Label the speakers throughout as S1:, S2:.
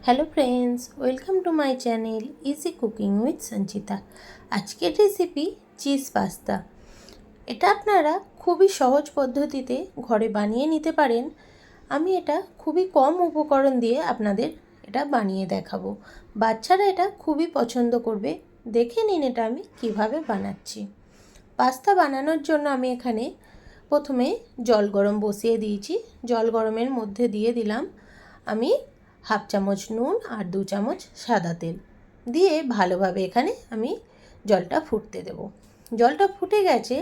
S1: Hello friends, welcome to my channel easy cooking with Sanchita. আজকের recipe cheese pasta. এটা আপনারা খুবই সহজ পদ্ধতিতে ঘরে বানিয়ে নিতে পারেন। আমি এটা খুবই কম উপকরণ দিয়ে আপনাদের এটা বানিয়ে দেখাবো। বাচ্চারা এটা খুবই পছন্দ করবে। দেখে নিন এটা আমি কিভাবে বানাচ্ছি। পাস্তা বানানোর জন্য আমি এখানে প্রথমে জল গরম বসিয়ে দিয়েছি। জল গরমের মধ্যে দিয়ে দিলাম আমি হাফ চামচ নুন আর 2 চামচ সাদা তেল দিয়ে ভালোভাবে এখানে আমি জলটা ফুটতে দেব। জলটা ফুটে গেছে।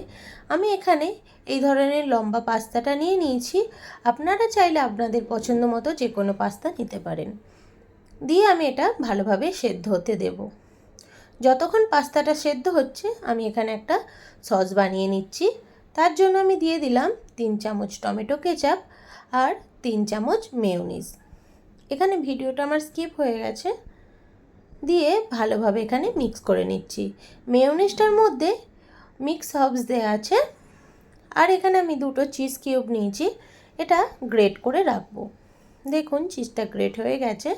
S1: আমি এখানে এই ধরনের লম্বা পাস্তাটা নিয়ে নিয়েছি। আপনারা চাইলে আপনাদের পছন্দ মতো যে কোনো পাস্তা নিতে পারেন। দিয়ে আমি এটা ভালোভাবে সেদ্ধ হতে দেব। যতক্ষণ পাস্তাটা সেদ্ধ হচ্ছে আমি এখানে একটা সস বানিয়ে নিচ্ছি। তার জন্য আমি দিয়ে দিলাম 3 চামচ টমেটো কেচাপ আর 3 চামচ মেয়োনিজ। এখানে ভিডিওটা আমার স্কিপ হয়ে গেছে। দিয়ে ভালোভাবে এখানে মিক্স করে নিচ্ছি। মেয়োনিজটার মধ্যে মিক্স হার্বস দেওয়া আছে। আর এখানে আমি 2টো চিজ কিউব নিয়েছি, এটা গ্রেট করে রাখবো। দেখুন চিজটা গ্রেট হয়ে গেছে।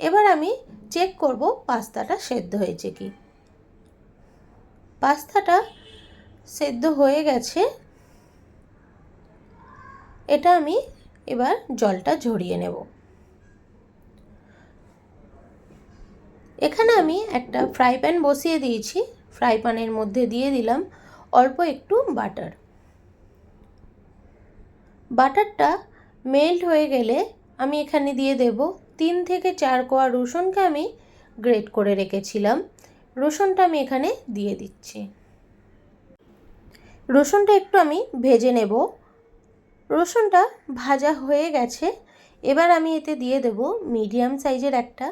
S1: এবার আমি চেক করব পাস্তাটা সেদ্ধ হয়েছে কি। পাস্তাটা সেদ্ধ হয়ে গেছে। এটা আমি এবার জলটা ঝরিয়ে নেব। এখানে আমি একটা ফ্রাই প্যান বসিয়ে দিয়েছি। ফ্রাই প্যানের মধ্যে দিয়ে দিলাম অল্প একটু বাটার। বাটারটা মেল্ট হয়ে গেলে আমি এখানে দিয়ে দেব 3 থেকে 4 কোয়া রসুনকে আমি গ্রেট করে রেখেছিলাম। রসুনটা আমি এখানে দিয়ে দিচ্ছি। রসুনটা একটু আমি ভেজে নেব। রসুনটা ভাজা হয়ে গেছে। এবার আমি এতে দিয়ে দেব মিডিয়াম সাইজের একটা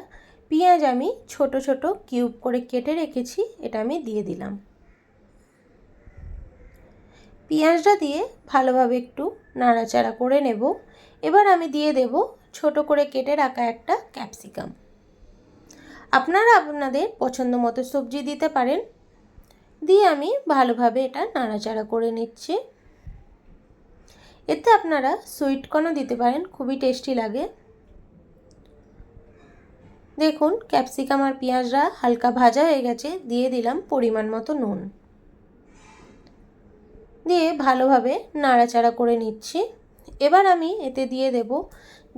S1: পেঁয়াজ, আমি ছোট ছোট কিউব করে কেটে রেখেছি, এটা আমি দিয়ে দিলাম। পেঁয়াজটা দিয়ে ভালোভাবে একটু নাড়াচাড়া করে নেব। এবার আমি দিয়ে দেব ছোট করে কেটে রাখা একটা ক্যাপসিকাম। আপনারা আপনাদের পছন্দ মতো সবজি দিতে পারেন। দিয়ে আমি ভালোভাবে এটা নাড়াচাড়া করে নিচ্ছি। এতে আপনারা সুইট কর্নও দিতে পারেন, খুবই টেস্টি লাগে। দেখুন ক্যাপসিকাম আর পেঁয়াজটা হালকা ভাজা হয়ে গেছে। দিয়ে দিলাম পরিমাণ মতো নুন। দিয়ে ভালোভাবে নাড়াচাড়া করে নিচ্ছি। এবার আমি এতে দিয়ে দেব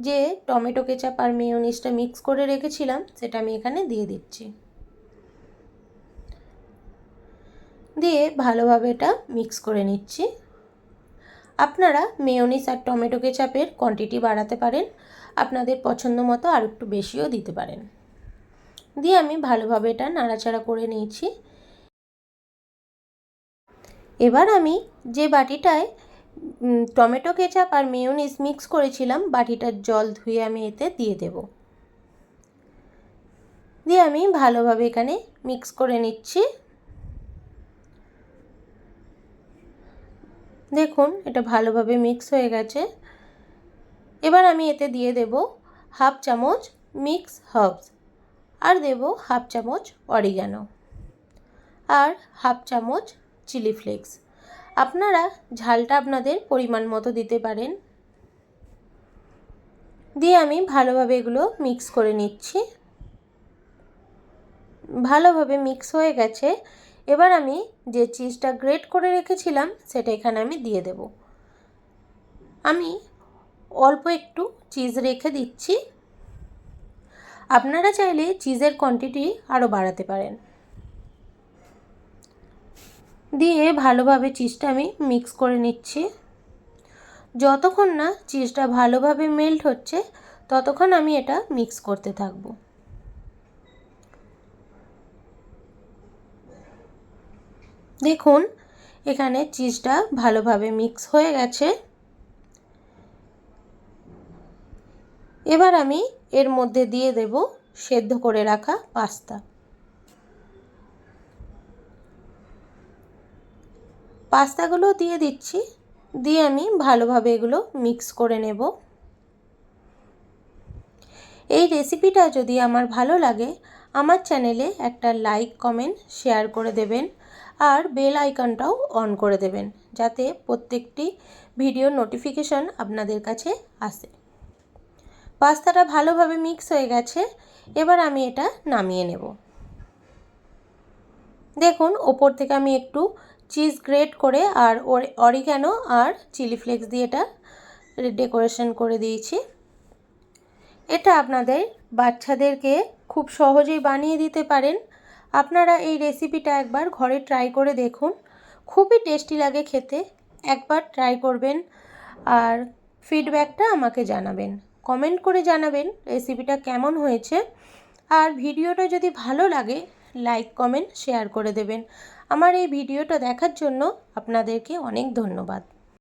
S1: যে টমেটো কেচাপ আর মেয়োনিজটা মিক্স করে রেখেছিলাম, সেটা আমি এখানে দিয়ে দিচ্ছি। দিয়ে ভালোভাবে এটা মিক্স করে নিচ্ছি। আপনারা মেয়োনিজ আর টমেটো কেচাপের কোয়ান্টিটি বাড়াতে পারেন, আপনাদের পছন্দ মতো আর একটু বেশিও দিতে পারেন। দিয়ে আমি ভালোভাবে এটা নাড়াচাড়া করে নিয়েছি। এবার আমি যে বাটিটায় টমেটো কেচাপ আর মেয়োনিজ মিক্স করেছিলাম, বাটিটার জল ধুয়ে আমি এতে দিয়ে দেব। দিয়ে আমি ভালোভাবে এখানে মিক্স করে নিচ্ছি। দেখুন এটা ভালোভাবে মিক্স হয়ে গেছে। এবার আমি এতে দিয়ে দেব হাফ চামচ মিক্স হার্বস আর দেব হাফ চামচ অরিগ্যানো আর হাফ চামচ চিলি ফ্লেক্স। আপনারা ঝালটা আপনাদের পরিমাণ মতো দিতে পারেন। দিয়ে আমি ভালোভাবে এগুলো মিক্স করে নিচ্ছি। ভালোভাবে মিক্স হয়ে গেছে। এবার আমি যে চিজটা গ্রেট করে রেখেছিলাম সেটা এখানে আমি দিয়ে দেব। আমি অল্প একটু চিজ রেখে দিচ্ছি। আপনারা চাইলে চিজের কোয়ান্টিটি আরও বাড়াতে পারেন। দিয়ে ভালোভাবে চিজটা আমি মিক্স করে নিচ্ছি। যতক্ষণ না চিজটা ভালোভাবে মেল্ট হচ্ছে ততক্ষণ আমি এটা মিক্স করতে থাকব। দেখুন এখানে চিজটা ভালোভাবে মিক্স হয়ে গেছে। এবার আমি এর মধ্যে দিয়ে দেব সেদ্ধ করে রাখা পাস্তা। পাস্তাগুলো দিয়ে দিচ্ছি। দিয়ে আমি ভালোভাবে এগুলো মিক্স করে নেব। এই রেসিপিটা যদি আমার ভালো লাগে আমার চ্যানেলে একটা লাইক, কমেন্ট, শেয়ার করে দেবেন আর বেল আইকনটাও অন করে দেবেন, যাতে প্রত্যেকটি ভিডিওর নোটিফিকেশন আপনাদের কাছে আসে। পাস্তাটা ভালোভাবে মিক্স হয়ে গেছে। এবার আমি এটা নামিয়ে নেব। দেখুন ওপর থেকে আমি একটু চিজ গ্রেট করে আর অরিগ্যানো আর চিলি ফ্লেক্স দিয়ে এটা ডেকোরেশন করে দিয়েছি। এটা আপনাদের বাচ্চাদেরকে খুব সহজেই বানিয়ে দিতে পারেন। আপনারা এই রেসিপিটা একবার ঘরে ট্রাই করে দেখুন, খুবই টেস্টি লাগে খেতে। একবার ট্রাই করবেন আর ফিডব্যাকটা আমাকে জানাবেন, কমেন্ট করে জানাবেন রেসিপিটা কেমন হয়েছে। আর ভিডিওটা যদি ভালো লাগে লাইক কমেন্ট শেয়ার করে দেবেন। আমার এই ভিডিওটা দেখার জন্য আপনাদেরকে অনেক ধন্যবাদ।